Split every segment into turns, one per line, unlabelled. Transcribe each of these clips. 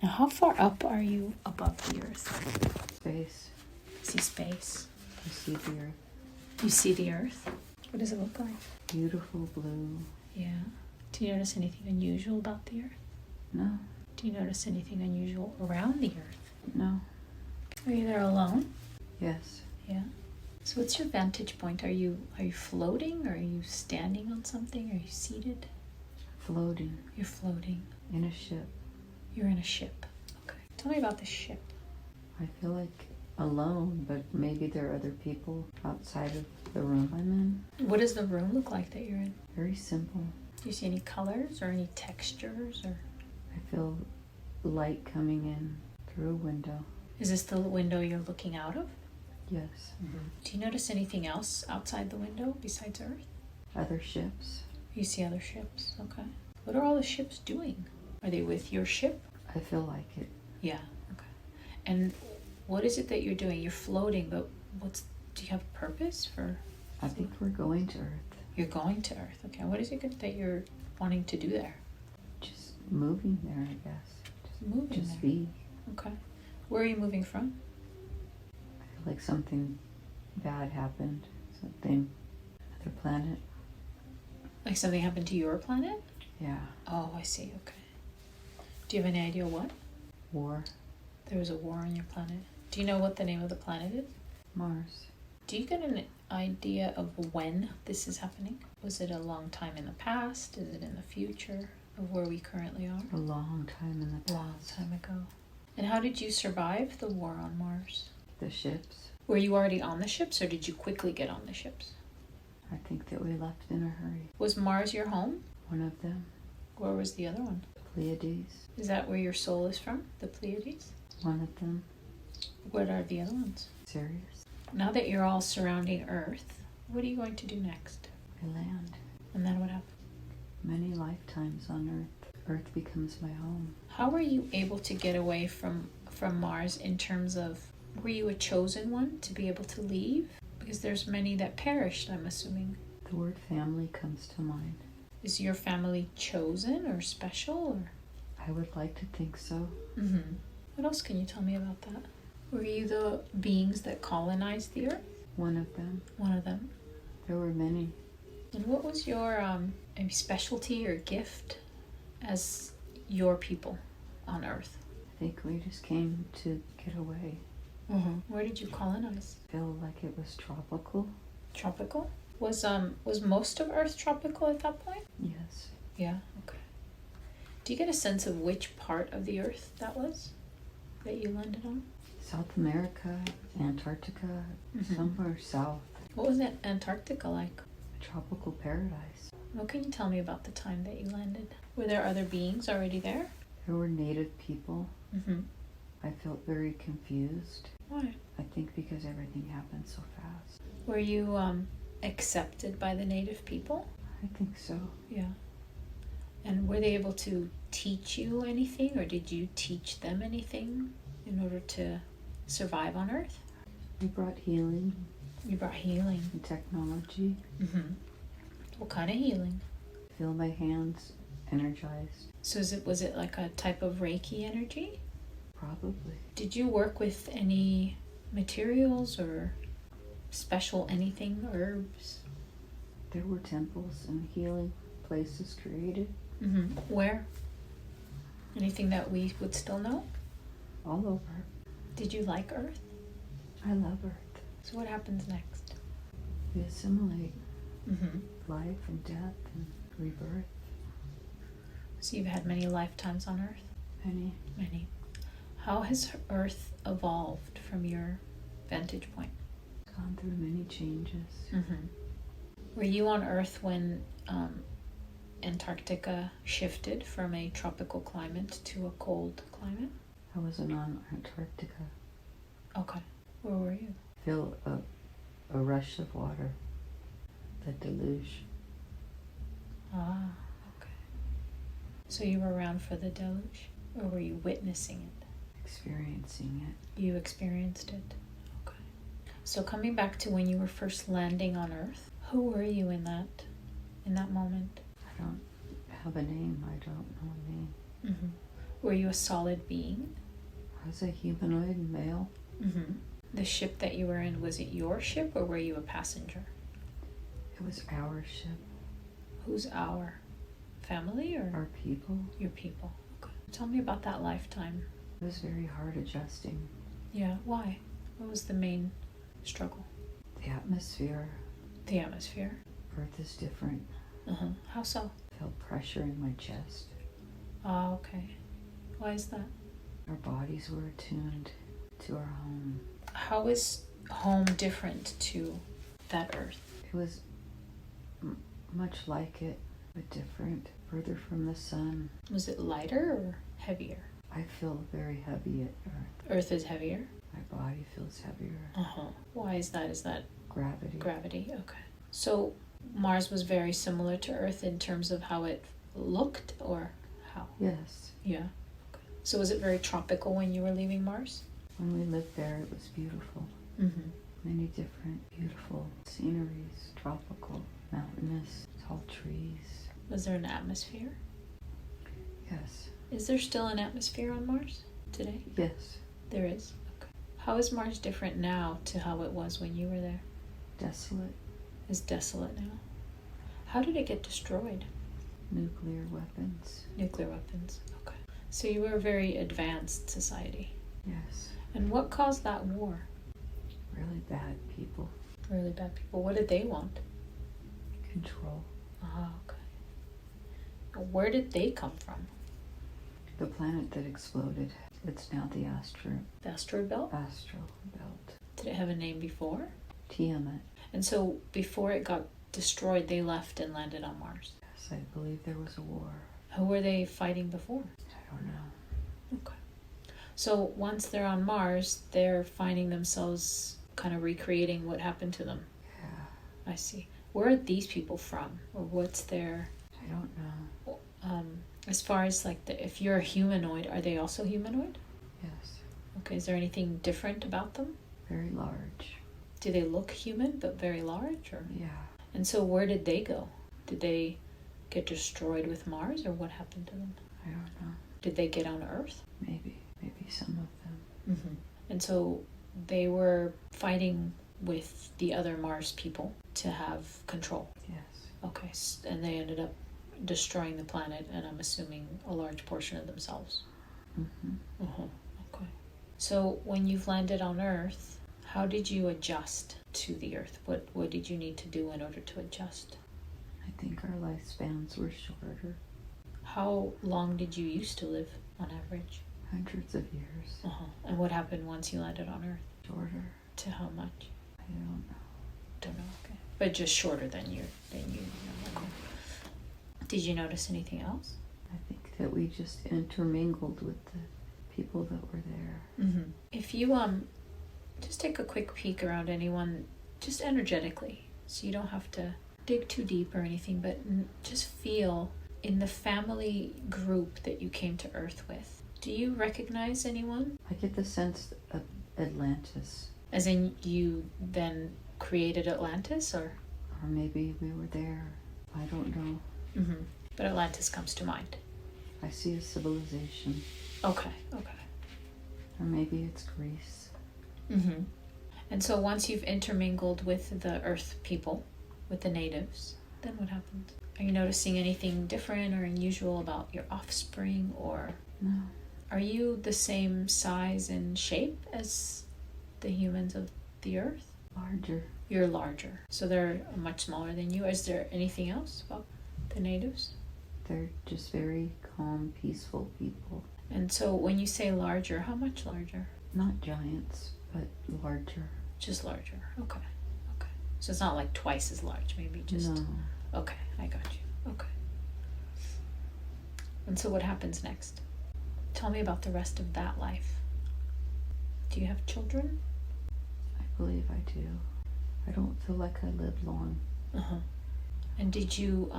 Now, how far up are you above the earth?
Space.
You see space.
You see the earth.
You see the earth. What does it look like?
Beautiful blue.
Yeah. Do you notice anything unusual about the earth?
No.
Do you notice anything unusual around the earth?
No.
Are you there alone?
Yes.
Yeah. So what's your vantage point? Are you floating, or are you standing on something? Are you seated?
Floating.
You're floating.
In a ship.
You're in a ship. Okay. Tell me about the ship.
I feel like alone, but maybe there are other people outside of the room I'm in.
What does the room look like that you're in?
Very simple.
Do you see any colors or any textures, or
I feel light coming in through a window.
is this the window you're looking out of?
Yes.
Do you notice anything else outside the window besides Earth?
Other ships.
You see other ships. Okay. What are all the ships doing? Are they with your ship?
I feel like it.
Yeah. Okay. And what is it that you're doing? You're floating, but do you have a purpose for?
I think we're going to Earth.
You're going to Earth. Okay. What is it that you're wanting to do there?
Just moving there, I guess.
Moving
Just
there.
be.
Okay. Where are you moving from?
I feel like something bad happened. Something, other planet.
Like something happened to your planet?
Yeah.
Oh, I see. Okay. Do you have any idea what?
War.
There was a war on your planet. Do you know what the name of the planet is?
Mars.
Do you get an idea of when this is happening? Was it a long time in the past? Is it in the future of where we currently are?
A long time in the past.
Long time ago. And how did you survive the war on Mars?
The ships.
Were you already on the ships, or did you quickly get on the ships?
I think that we left in a hurry.
Was Mars your home?
One of them.
Where was the other one?
Pleiades.
Is that where your soul is from? The Pleiades?
One of them.
What are the other ones?
Sirius.
Now that you're all surrounding Earth, what are you going to do next?
I land.
And then what happens?
Many lifetimes on Earth. Earth becomes my home.
How were you able to get away from Mars in terms of, were you a chosen one to be able to leave? Because there's many that perished, I'm assuming.
The word family comes to mind.
Is your family chosen or special? Or?
I would like to think so.
Mm-hmm. What else can you tell me about that? Were you the beings that colonized the Earth?
One of them.
One of them.
There were many.
And what was your maybe specialty or gift as your people on Earth?
I think we just came to get away.
Mm-hmm. Where did you colonize?
I feel like it was tropical.
Tropical? Was most of Earth tropical at that point?
Yes.
Yeah, okay. Do you get a sense of which part of the Earth that was that you landed on?
South America, Antarctica,
Mhm.
somewhere south.
What was that Antarctica like?
A tropical paradise.
What can you tell me about the time that you landed? Were there other beings already there?
There were native people.
Mm-hmm.
I felt very confused.
Why?
I think because everything happened so fast.
Were you accepted by the native people?
I think so.
Yeah. And were they able to teach you anything, or did you teach them anything in order to survive on Earth?
We brought healing
You brought healing.
and technology.
Mm-hmm. What kind of healing?
Feel my hands energized.
So was it like a type of Reiki energy?
Probably.
Did you work with any materials or special anything, herbs?
There were temples and healing places created
Mm-hmm. Where? Anything that we would still know?
all over.
Did you like Earth?
I love Earth.
So what happens next?
We assimilate
Mm-hmm.
life and death and rebirth.
So you've had many lifetimes on Earth?
Many.
Many. How has Earth evolved from your vantage point?
Gone through many changes.
Mm-hmm. Were you on Earth when Antarctica shifted from a tropical climate to a cold climate?
I wasn't on Antarctica.
Okay. Where were you?
Feel a rush of water. The deluge.
Ah, okay. So you were around for the deluge? Or were you witnessing it?
Experiencing it.
You experienced it? Okay. So coming back to when you were first landing on Earth, who were you in that moment?
I don't have a name. I don't know a name.
Mm-hmm. Were you a solid being?
I was a humanoid male.
Mm-hmm. The ship that you were in, was it your ship or were you a passenger?
It was our ship.
Who's our? Family or?
Our people.
Your people. Okay. Tell me about that lifetime.
It was very hard adjusting.
Yeah, why? What was the main struggle?
The atmosphere.
The atmosphere?
Earth is different.
Uh-huh. How so?
I felt pressure in my chest.
Ah, okay. Why is that?
Our bodies were attuned to our home.
How is home different to that earth?
It was much like it, but different, further from the sun.
Was it lighter or heavier?
I feel very heavy at Earth.
Earth is heavier?
My body feels heavier.
Uh-huh. Why is that? Is that
Gravity.
gravity? Okay. So Mars was very similar to Earth in terms of how it looked, or how?
Yes.
Yeah. Okay. So was it very tropical when you were leaving Mars?
When we lived there, it was beautiful.
Mm-hmm.
Many different beautiful sceneries, tropical, mountainous, tall trees.
Was there an atmosphere?
Yes.
Is there still an atmosphere on Mars today?
Yes.
There is. Okay. How is Mars different now to how it was when you were there?
Desolate.
It's desolate now. How did it get destroyed?
Nuclear weapons.
Nuclear weapons. Okay. So you were a very advanced society.
Yes.
And what caused that war?
Really bad people.
Really bad people. What did they want?
Control.
Ah, okay. Where did they come from?
The planet that exploded. It's now the
The asteroid belt?
astral belt.
Did it have a name before?
Tiamat.
And so before it got destroyed, they left and landed on Mars.
Yes, I believe there was a war.
Who were they fighting before?
I don't know.
Okay. So once they're on Mars, they're finding themselves kind of recreating what happened to them.
Yeah.
I see. Where are these people from? Or what's their...
I don't know.
As far as like, if you're a humanoid, are they also humanoid?
Yes.
Okay, is there anything different about them?
Very large.
Do they look human but very large? Or?
Yeah.
And so where did they go? Did they get destroyed with Mars, or what happened to them?
I don't know.
Did they get on Earth?
Maybe some of them.
Mm-hmm. And so they were fighting with the other Mars people to have control.
Yes.
Okay, and they ended up destroying the planet, and I'm assuming a large portion of themselves.
Mm-hmm.
Uh-huh. Okay. So when you've landed on Earth, how did you adjust to the Earth? What did you need to do in order to adjust?
I think our lifespans were shorter.
How long did you used to live on average?
Hundreds of years.
Uh-huh. And what happened once you landed on Earth?
Shorter.
To how much?
I don't know.
Don't know. Okay. But just shorter than you. Okay. Did you notice anything else?
I think that we just intermingled with the people that were there.
Mm-hmm. If you just take a quick peek around anyone, just energetically, so you don't have to dig too deep or anything, but just feel in the family group that you came to Earth with. Do you recognize anyone?
I get the sense of Atlantis.
As in you then created Atlantis, or
maybe we were there. I don't know.
Mm-hmm. But Atlantis comes to mind.
I see a civilization.
Okay.
Or maybe it's Greece.
Mm-hmm. And so once you've intermingled with the Earth people, with the natives, then what happens? Are you noticing anything different or unusual about your offspring, or
No.
are you the same size and shape as the humans of the Earth?
Larger.
You're larger, so they're much smaller than you. Is there anything else about the natives?
They're just very calm, peaceful people.
And so when you say larger, how much larger?
Not giants, but larger.
Just larger. Okay. So it's not like twice as large, maybe just...
No.
Okay, I got you. Okay. And so what happens next? Tell me about the rest of that life. Do you have children?
I believe I do. I don't feel like I lived long.
Uh-huh. And did you,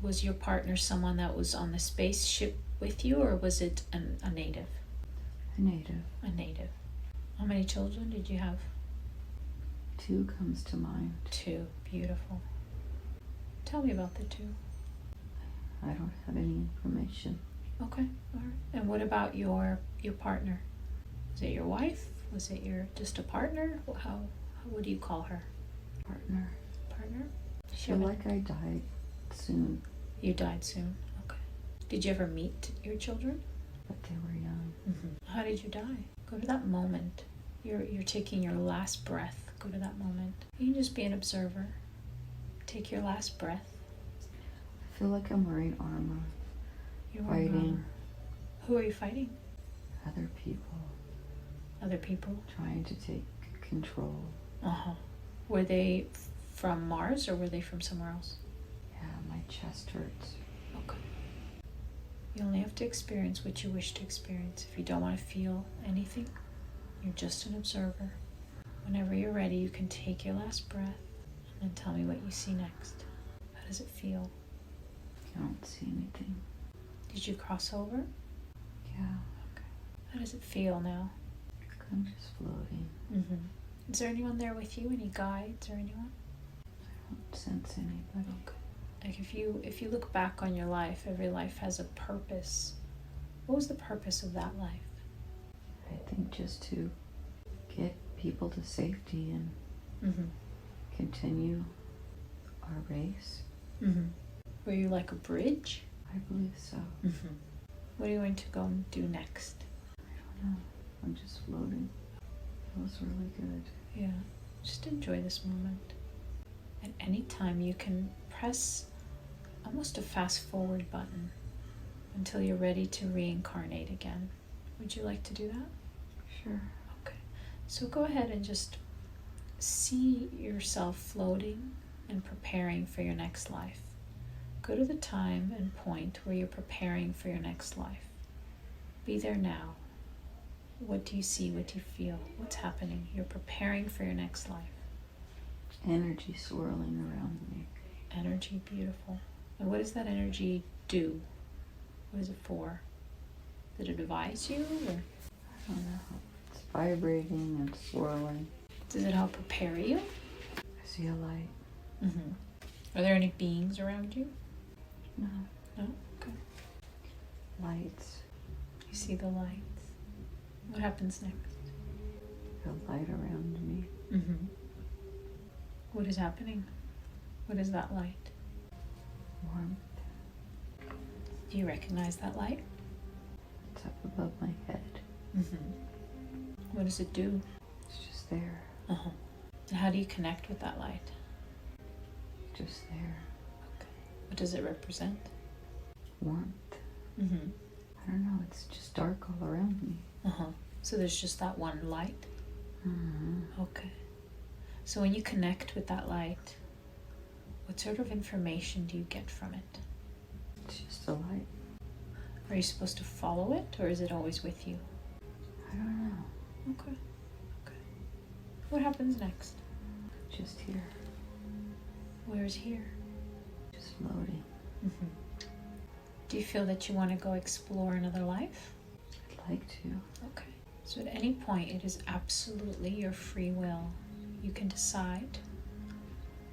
was your partner someone that was on the spaceship with you, or was it a native?
A native.
A native. How many children did you have?
2 comes to mind.
2. Beautiful. Tell me about the 2.
I don't have any information.
Okay, all right. And what about your partner? Was it your wife? Was it your just a partner? What do you call her?
Partner.
Partner?
I feel like I died soon.
You died soon. Okay. Did you ever meet your children?
But they were young.
Mm-hmm. How did you die? Go to that moment. You're taking your last breath. Go to that moment. You can just be an observer. Take your last breath.
I feel like I'm wearing armor.
You're
fighting.
Who are you fighting?
Other people.
Other people?
Trying to take control.
Uh-huh. Were they from Mars or were they from somewhere else?
Yeah, my chest hurts.
Okay. You only have to experience what you wish to experience. If you don't want to feel anything, you're just an observer. Whenever you're ready, you can take your last breath and then tell me what you see next. How does it feel?
I don't see anything.
Did you cross over?
Yeah.
Okay. How does it feel now?
I'm just floating.
Mm-hmm. Is there anyone there with you? Any guides or anyone?
I don't sense anybody.
Okay. Like if you look back on your life, every life has a purpose. What was the purpose of that life?
I think just to get people to safety and
Mm-hmm.
continue our race.
Mm-hmm. Were you like a bridge?
I believe so.
Mm-hmm. What are you going to go and do next?
I don't know. I'm just floating. Feels really good.
Yeah. Just enjoy this moment. At any time you can press almost a fast forward button until you're ready to reincarnate again. Would you like to do that?
Sure.
Okay. So go ahead and just see yourself floating and preparing for your next life. Go to the time and point where you're preparing for your next life. Be there now. What do you see? What do you feel? What's happening? You're preparing for your next life.
Energy swirling around me.
Energy, beautiful. And what does that energy do? What is it for? Did it advise you? Or
I don't know. It's vibrating and swirling.
does it help prepare you?
I see a light.
Mm-hmm. Are there any beings around you?
No.
No? Okay.
Lights.
You see the lights. What happens next?
A light around me.
Mm-hmm. What is happening? What is that light?
Warmth.
Do you recognize that light?
It's up above my head.
Mm-hmm. What does it do?
It's just there.
Uh-huh. And how do you connect with that light?
Just there.
Okay. What does it represent?
Warmth.
Mm-hmm.
I don't know. It's just dark all around me.
Uh-huh. So there's just that one light?
Mm-hmm.
Okay. So when you connect with that light, what sort of information do you get from it?
It's just a light.
Are you supposed to follow it, or is it always with you?
I don't know.
Okay. Okay. What happens next?
Just here.
Where's here?
Just floating.
Mm-hmm. Do you feel that you want to go explore another life?
I'd like to.
Okay. So at any point, it is absolutely your free will. You can decide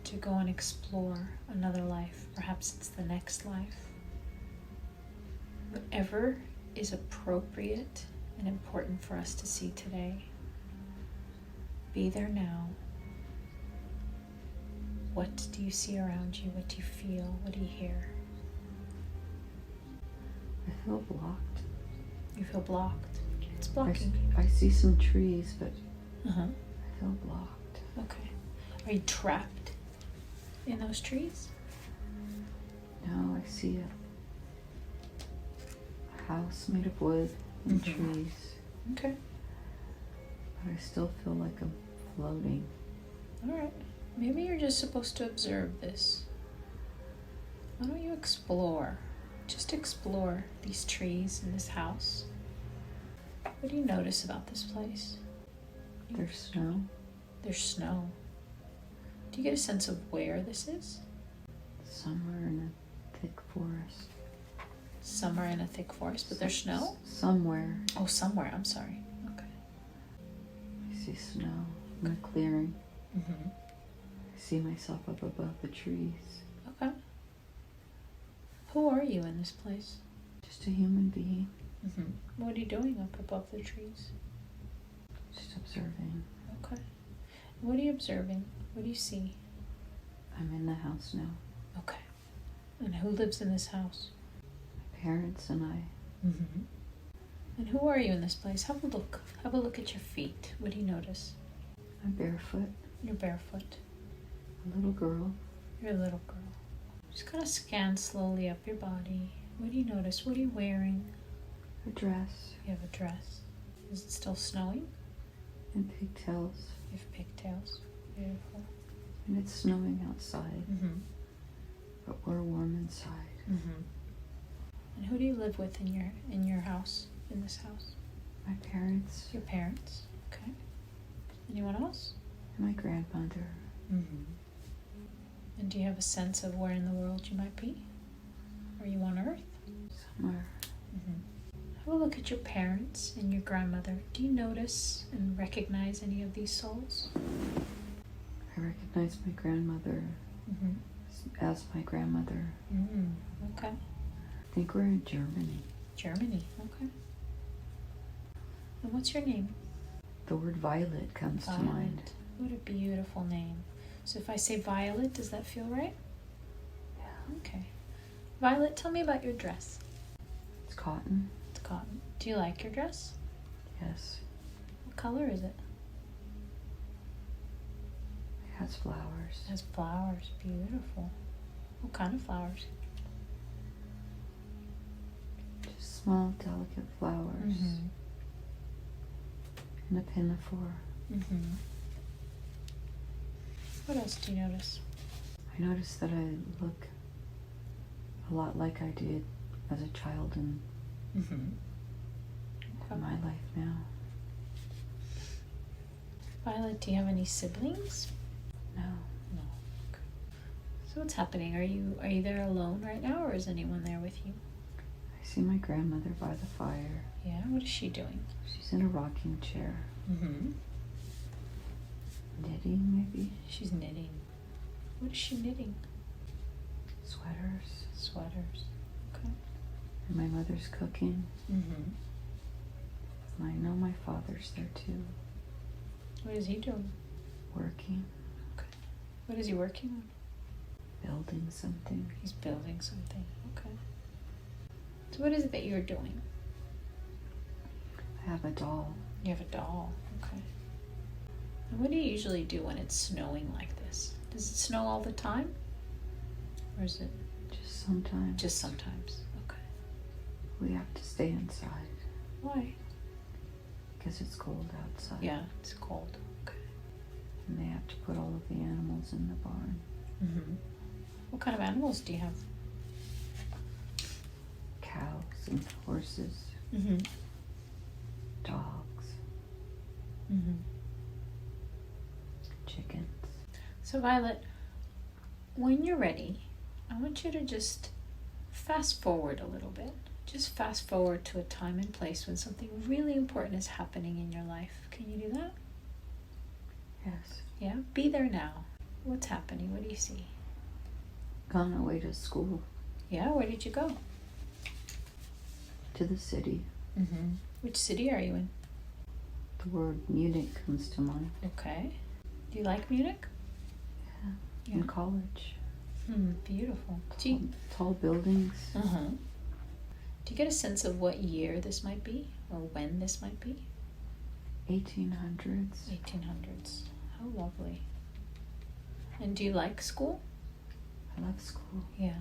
to go and explore another life. Perhaps it's the next life. Whatever is appropriate and important for us to see today. Be there now. What do you see around you? What do you feel? What do you hear?
I feel blocked.
You feel blocked. It's blocking you.
I see some trees, but
Uh-huh.
I feel blocked.
Okay. Are you trapped in those trees?
No, I see a house made of wood and
Mhm.
trees,
Okay.
but I still feel like I'm floating.
All right. Maybe you're just supposed to observe this. Why don't you explore? Just explore these trees and this house. What do you notice about this place?
There's snow.
There's snow. Do you get a sense of where this is?
Somewhere in a thick forest.
Somewhere in a thick forest, but there's snow?
Somewhere.
Oh, somewhere. I'm sorry. Okay.
I see snow in a clearing.
Mm-hmm.
I see myself up above the trees.
Okay. Who are you in this place?
Just a human being.
What are you doing up above the trees?
Just observing.
Okay. What are you observing? What do you see?
I'm in the house now.
Okay. And who lives in this house?
My parents and I.
And who are you in this place? Have a look. Have a look at your feet. What do you notice?
I'm barefoot.
You're barefoot.
A little girl.
You're a little girl. Just kind of scan slowly up your body. What do you notice? What are you wearing?
A dress.
You have a dress. Is it still snowing?
And pigtails.
You have pigtails. Beautiful.
And it's snowing outside. But we're warm inside.
And who do you live with in your house? In this house?
My parents.
Your parents. Okay. Anyone else?
And my grandmother.
And do you have a sense of where in the world you might be? Are you on Earth?
Somewhere.
Have a look at your parents and your grandmother. Do you notice and recognize any of these souls?
I recognize my grandmother as my grandmother.
Okay.
I think we're in Germany.
Germany. Okay. And what's your name?
The word violet comes to mind.
What a beautiful name. So if I say Violet, does that feel right?
Yeah.
Okay. Violet, tell me about your dress.
It's cotton.
It's cotton. Do you like your dress?
Yes.
What color is it?
It has flowers.
It has flowers. Beautiful. What kind of flowers?
Just small, delicate flowers. And a pinafore.
What else do you notice?
I noticed that I look a lot like I did as a child in my life now.
Violet, do you have any siblings?
No.
No. Okay. So what's happening? Are you there alone right now, or is anyone there with you?
I see my grandmother by the fire.
Yeah. What is she doing?
She's in a rocking chair. Knitting, maybe?
She's knitting. What is she knitting?
Sweaters.
Sweaters. Okay.
And my mother's cooking. And I know my father's there too.
What is he doing?
Working.
Okay. What is he working on?
Building something.
He's building something. Okay. So what is it that you're doing?
I have a doll.
You have a doll. Okay. And what do you usually do when it's snowing like this? Does it snow all the time? Or is it
Just sometimes.
just sometimes? Okay.
We have to stay inside
Why?
because it's cold outside.
Yeah, it's cold. Okay.
And they have to put all of the animals in the barn.
What kind of animals do you have?
Cows and horses, dogs, chickens.
So Violet, when you're ready, I want you to just fast forward a little bit. Just fast forward to a time and place when something really important is happening in your life. Can you do that?
Yes.
Yeah? Be there now. What's happening? What do you see?
Gone away to school,
Yeah? Where did you go?
to the city.
Which city are you in?
The word Munich comes to mind.
Okay. Do you like Munich?
Yeah. In college.
Beautiful. Do you,
Tall buildings.
do you get a sense of what year this might be? Or when this might be?
1800s.
1800s. How lovely. And do you like school?
I love school.
Yeah.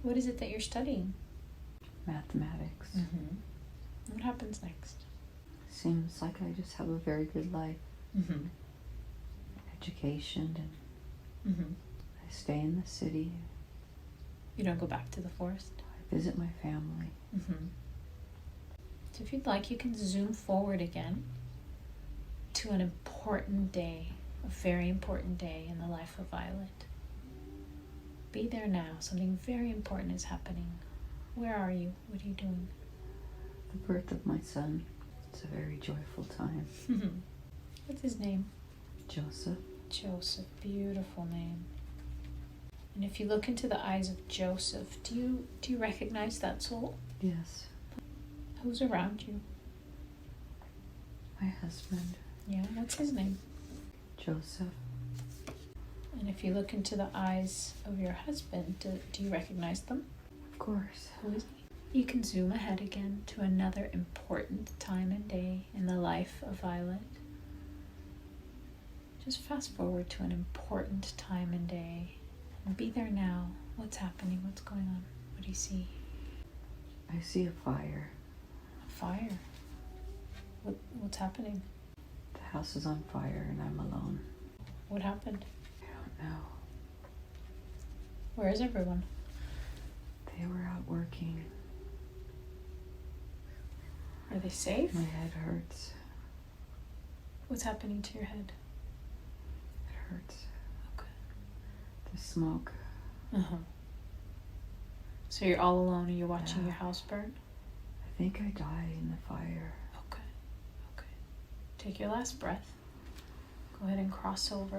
What is it that you're studying?
Mathematics.
What happens next?
Seems like I just have a very good life. Education, and I stay in the city.
You don't go back to the forest?
I visit my family.
So if you'd like, you can zoom forward again to an important day, a very important day in the life of Violet. Be there now. Something very important is happening. Where are you? What are you doing?
The birth of my son. It's a very joyful time.
What's his name?
Joseph.
Joseph. Beautiful name. And if you look into the eyes of Joseph, do you recognize that soul?
Yes.
Who's around you?
My husband.
Yeah, what's his name?
Joseph.
And if you look into the eyes of your husband, do you recognize them?
Of course.
Who is he? You can zoom ahead again to another important time and day in the life of Violet. Just fast forward to an important time and day. And be there now. What's happening? What's going on? What do you see?
I see a fire.
A fire? What's happening?
The house is on fire and I'm alone.
What happened?
I don't know.
Where is everyone?
They were out working.
Are they safe?
My head hurts.
What's happening to your head?
It hurts.
Okay.
The smoke.
Uh-huh. So you're all alone and you're watching
Yeah.
your house burn?
I think I died in the fire.
Okay. Okay. Take your last breath. Go ahead and cross over.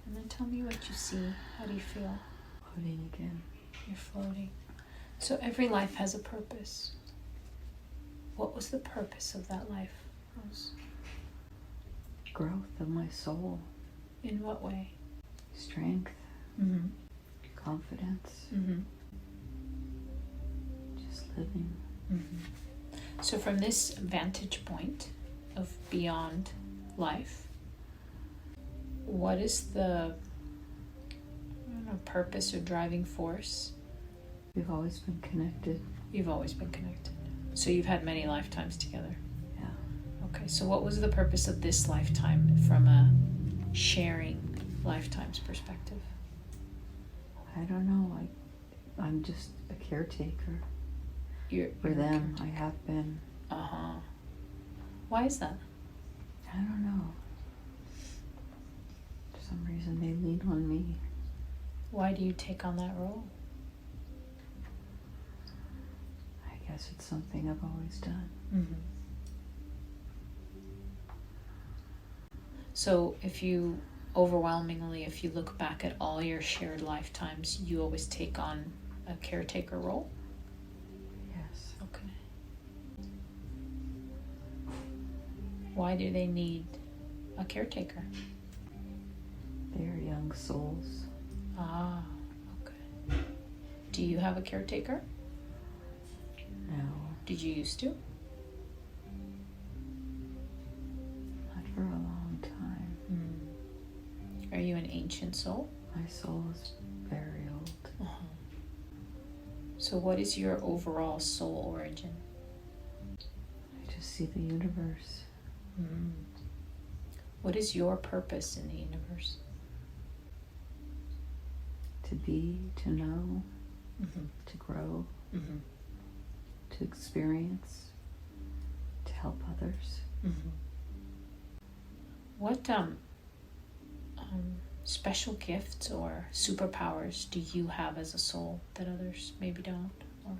And then tell me what you see. How do you feel?
Floating again.
You're floating. So every life has a purpose. What was the purpose of that life, Rose?
Growth of my soul.
In what way?
Strength.
Mm-hmm.
Confidence.
Mm-hmm.
Just living.
Mm-hmm. So from this vantage point of beyond life, what is the purpose or driving force?
We've always been connected.
You've always been connected. So you've had many lifetimes together.
Yeah.
Okay, so what was the purpose of this lifetime from a sharing lifetimes perspective?
I don't know. I'm just a caretaker.
You're
For them, I have been.
Uh-huh. Why is that?
I don't know. For some reason, they lean on me.
Why do you take on that role?
I guess it's something I've always done.
Mm-hmm. So if you look back at all your shared lifetimes, you always take on a caretaker role?
Yes.
Okay. Why do they need a caretaker?
They are young souls.
Ah, okay. Do you have a caretaker?
No,
Did you used to?
not for a long time.
Are you an ancient soul?
My soul is very old.
Uh-huh. So what is your overall soul origin?
I just see the universe.
What is your purpose in the universe?
To be, to know,
Mm-hmm.
to grow,
Mm-hmm.
to experience, to help others.
Mm-hmm. What special gifts or superpowers do you have as a soul that others maybe don't? Or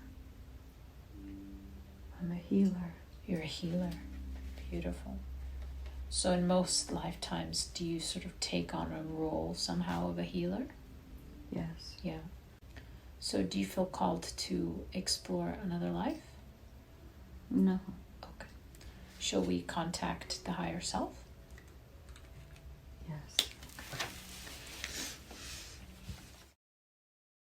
I'm a healer.
you're a healer. Beautiful. So in most lifetimes, do you sort of take on a role somehow of a healer?
Yes.
Yeah. So do you feel called to explore another life?
No.
Okay. Shall we contact the higher self?
Yes.